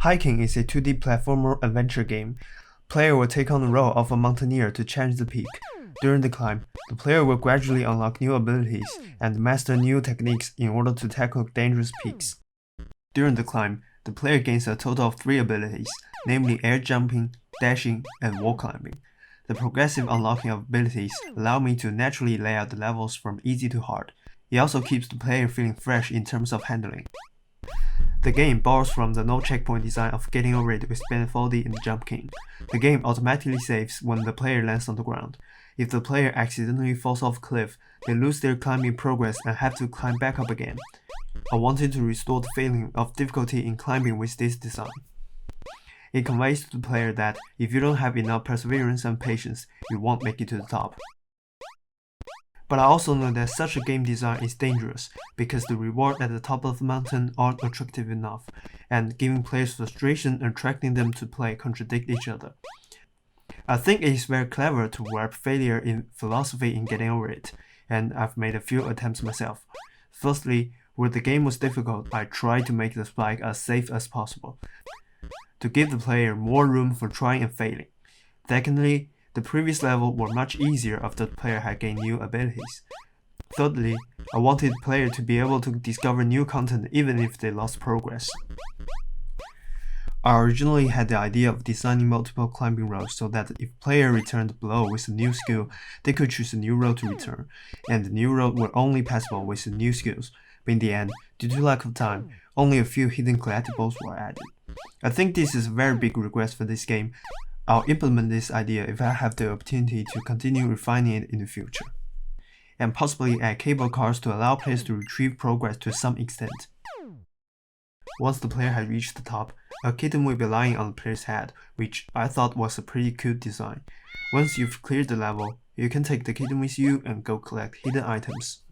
Hiking is a 2D platformer adventure game. Player will take on the role of a mountaineer to challenge the peak. During the climb, the player will gradually unlock new abilities and master new techniques in order to tackle dangerous peaks. During the climb, the player gains a total of 3 abilities, namely air jumping, dashing, and wall climbing. The progressive unlocking of abilities allow me to naturally lay out the levels from easy to hard. It also keeps the player feeling fresh in terms of handling. The game borrows from the no checkpoint design of Getting Over It with Ben Foldy and Jump King. The game automatically saves when the player lands on the ground. If the player accidentally falls off a cliff, they lose their climbing progress and have to climb back up again. I wanted to restore the feeling of difficulty in climbing with this design. It conveys to the player that if you don't have enough perseverance and patience, you won't make it to the top. But I also know that such a game design is dangerous because the rewards at the top of the mountain aren't attractive enough, and giving players frustration and attracting them to play contradict each other. I think it is very clever to wrap failure in philosophy in Getting Over It, and I've made a few attempts myself. Firstly, where the game was difficult, I tried to make the spike as safe as possible, to give the player more room for trying and failing. Secondly, the previous level were much easier after the player had gained new abilities. Thirdly, I wanted the player to be able to discover new content even if they lost progress. I originally had the idea of designing multiple climbing routes so that if player returned below with a new skill, they could choose a new road to return, and the new road were only passable with the new skills. But in the end, due to lack of time, only a few hidden collectibles were added. I think this is a very big regret for this game. I'll implement this idea if I have the opportunity to continue refining it in the future, and possibly add cable cars to allow players to retrieve progress to some extent. Once the player had reached the top, a kitten will be lying on the player's head, which I thought was a pretty cute design. Once you've cleared the level, you can take the kitten with you and go collect hidden items.